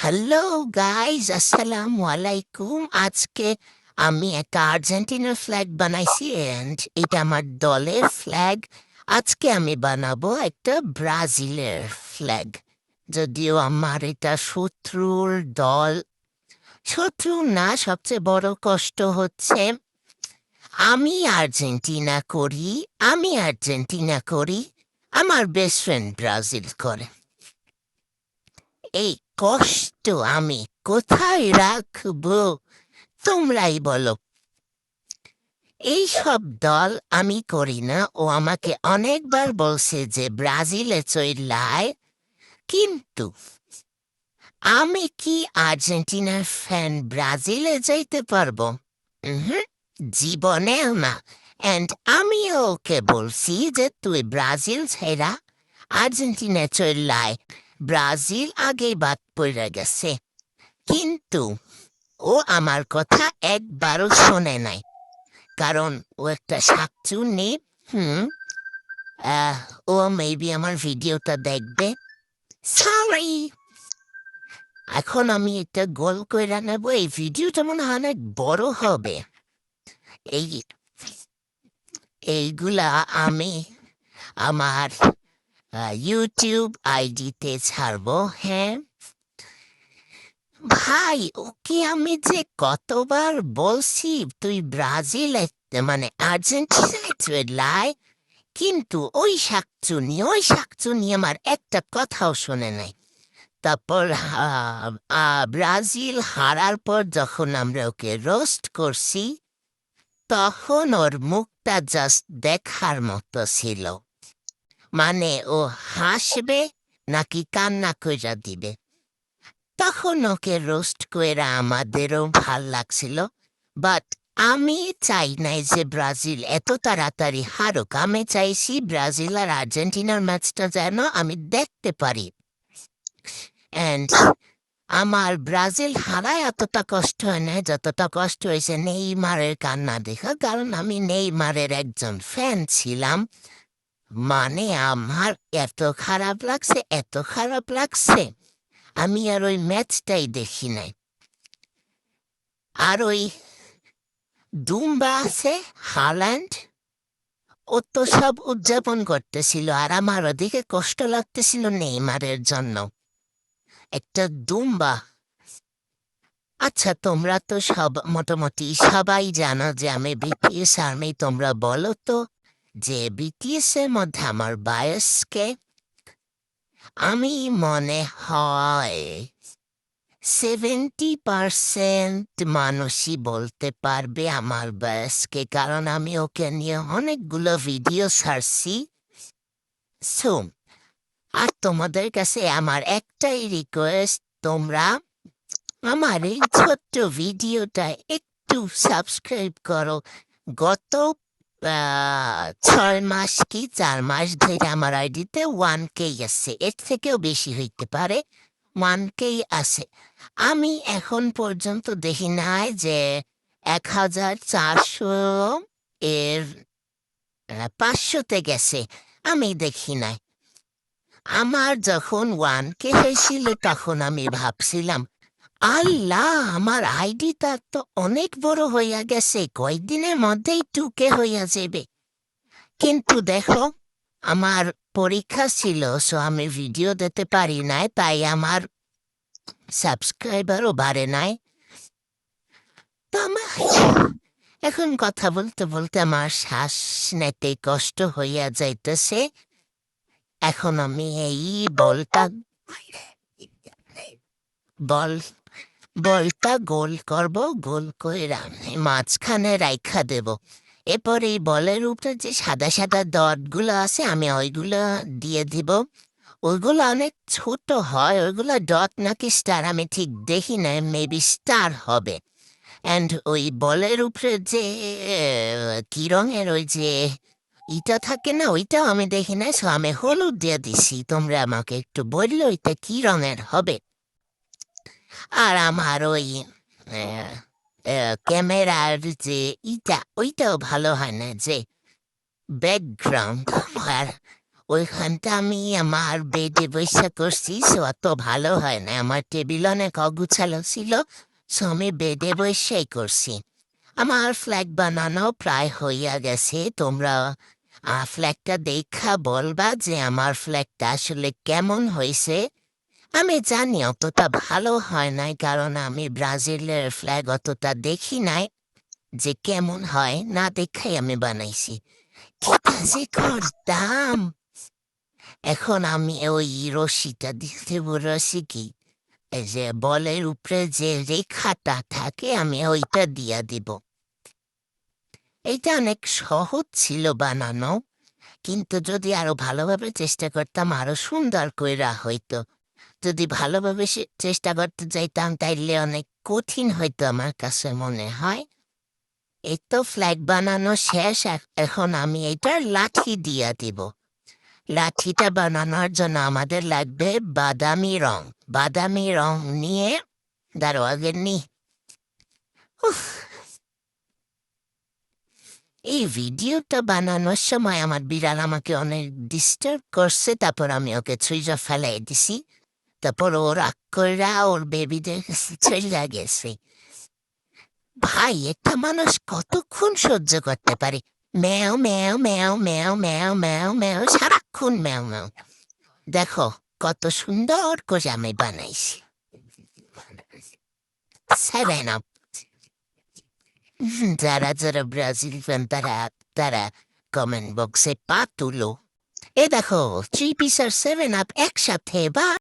Hello guys, আসসালামু আলাইকুম। আজকে আমি একটা আর্জেন্টিনার ফ্ল্যাগ বানাইছি এন্ড এটা আমার দলের ফ্ল্যাগ। আজকে আমি বানাবো একটা ব্রাজিলের ফ্ল্যাগ। যদিও আমার এটা শত্রুর দল, শত্রু না, সবচেয়ে বড় কষ্ট হচ্ছে আমি আর্জেন্টিনা করি, আমার বেস্ট ফ্রেন্ড ব্রাজিল করে। এই কষ্ট আমি কোথায় রাখবো? তোমরাই বলো। এইসব দল আমি করি না। ও আমাকে অনেকবার বলছে যে ব্রাজিলে চইলায়, কিন্তু আমি কি আর্জেন্টিনার ফ্যান ব্রাজিলে যাইতে পারবো? উহুম, জীবনেও না। অ্যান্ড আমিও ওকে বলছি যে তুই ব্রাজিল ছেড়া আর্জেন্টিনা চইলায়, ব্রাজিল আগেই বাদ পড়ে গেছে। কিন্তু ও আমার কথা একবারও শোনে নাই, কারণ ও একটা শাকচুন্নি। হুম আহ, ও মেবি আমার ভিডিওটা দেখবে। সরি। এখন আমি একটা গোল কইরা নেব। এই ভিডিওটা মনে হয় অনেক বড় হবে। এই এইগুলা আমি আমার ইউটিউব আইডিতে ছাড়বো। হ্যাঁ ভাই, ওকে আমি যে কতবার বলছি তুই ব্রাজিলে, মানে আর্জেন্টিনায় চলে, কিন্তু ওই শাকচুনি আমার একটা কথাও শোনে নাই। তারপর ব্রাজিল হারার পর যখন আমরা ওকে রোস্ট করছি, তখন ওর মুখটা জাস্ট দেখার মতো ছিল। মানে ও হাসবে নাকি কান্না কইরা দিবে। তখন ওকে রোস্ট কইরা আমাদেরও ভাল লাগছিল, বাট আমি চাই নাই যে ব্রাজিল এত তাড়াতাড়ি হারুক। আমি চাইছি ব্রাজিল আর আর্জেন্টিনার ম্যাচটা যেন আমি দেখতে পারি। অ্যান্ড আমার ব্রাজিল হারায় এতটা কষ্ট হয় না যতটা কষ্ট হয়েছে নেইমারের কান্না দেখা, কারণ আমি নেইমারের একজন ফ্যান ছিলাম। মানে আমার এত খারাপ লাগছে, আমি আর ওই ম্যাচটাই দেখি নাই। আর ওই দুম্বা আছে, হাল্যান্ড, ও তো সব উদযাপন করতেছিল, আর আমার ওদিকে কষ্ট লাগতেছিল নেইমারের জন্য। একটা দুম্বা। আচ্ছা, তোমরা তো সব মোটামুটি সবাই জানো যে আমি বিটিএস আর্মি। তোমরা বলো তো যে বিটিএস এর মধ্যে আমার বায়াসকে। আমি মনে হয় 70% মানুষই বলতে পারবে আমার বায়াসকে, কারণ আমি ওকে নিয়ে অনেকগুলো ভিডিও ছাড়ছি। সো, আর তোমাদের কাছে আমার একটাই রিকোয়েস্ট, তোমরা আমার এই ছোট্ট ভিডিওটা একটু সাবস্ক্রাইব করো। গত 6 মাস কি 4 মাস ধরে আমার আইডিতে 1K আছে, এর থেকেও বেশি হইতে পারে। 1K আছে। আমি এখন পর্যন্ত দেখি নাই যে 1400 এর 500-তে গেছে। আমি দেখি নাই। আমার যখন 1K হয়েছিল তখন আমি ভাবছিলাম, আল্লাহ, আমার আইডিটা তো অনেক বড় হইয়া গেছে, কয়েকদিনের মধ্যেই 2K হইয়া যাবে। কিন্তু দেখো, আমার পরীক্ষা ছিল, সো আমি ভিডিও দিতে পারি নাই, তাই আমার সাবস্ক্রাইবারও বাড়ে নাই। তো আমার এখন কথা বলতে বলতে আমার শ্বাস নিতে কষ্ট হইয়া যাইতেছে। এখন আমি এই বলটা বল বলটা গোল করব, গোল কইরা মাঝখানে রাইখা দেব। এরপর এই বলের উপরে যে সাদা সাদা ডটগুলো আছে আমি ওইগুলো দিয়ে দিব। ওইগুলো অনেক ছোট হয়, ওইগুলো ডট নাকি স্টার আমি ঠিক দেখি না, মেবি স্টার হবে। অ্যান্ড ওই বলের উপরে যে কি রঙের ওই যে ইটা থাকে না, ওইটাও আমি দেখি না, সো আমি হলুদ দিয়ে দিছি। তোমরা আমাকে একটু বললো ওইটা কি রঙের হবে। আর আমার ওই ক্যামেরার যে ওইটাও ভালো হয় না, যে ব্যাকগ্রাউন্ড। আর ওইখানটা আমি আমার বেডে বৈশা করছি, সো অত ভালো হয় না। আমার টেবিল অনেক অগুছালো ছিল, সো আমি বেডে বৈশাই করছি। আমার ফ্ল্যাগ বানানো প্রায় হইয়া গেছে। তোমরা ফ্ল্যাগটা দেখা বলবা যে আমার ফ্ল্যাগটা আসলে কেমন হয়েছে। আমি জানি অতটা ভালো হয় নাই, কারণ আমি ব্রাজিলের ফ্ল্যাগ অতটা দেখি নাই যে কেমন হয়, না দেখাই আমি বানাইছি। কি কাজে করতাম, এখন আমি ওই রশিটা দিতে রশি কি, এই যে বলের উপরে যে রেখাটা থাকে আমি ওইটা দিয়া দিব। এইটা অনেক সহজ ছিল বানানো, কিন্তু যদি আরো ভালোভাবে চেষ্টা করতাম আরো সুন্দর কইরা হইতো। যদি ভালোভাবে চেষ্টা করতে যাইতাম তাইলে অনেক কঠিন হইতো আমার কাছে মনে হয়। এই তো ফ্ল্যাগ বানানো শেষ, এখন আমি এটার লাঠি দিয়া দিব। লাঠিটা বানানোর জন্য আমাদের লাগবে বাদামি রং। বাদামি রং নিয়ে দাঁড়ো আগে নি। উফ, এই ভিডিওটা বানানোর সময় আমার বিড়াল আমাকে অনেক ডিস্টার্ব করছে, তারপর আমি ওকে ছুঁজা ফেলাই দিছি। তারপর ও রাগ কইরা ওর বেবিদের কাছে চইলা গেছে। ভাই, একটা মানুষ কতক্ষণ সহ্য করতে পারে? ম্যাও ম্যাও ম্যাও ম্যাও ম্যাও ম্যাও ম্যাও, সারাক্ষণ ম্যাও ম্যাও। দেখো কত সুন্দর করে আমি বানাইছি। 7 আপ। যারা যারা ব্রাজিল ফ্যান তারা তারা কমেন্ট বক্সে পা তুলো। এ দেখো 3 পিসের 7 আপ একসাথে, বা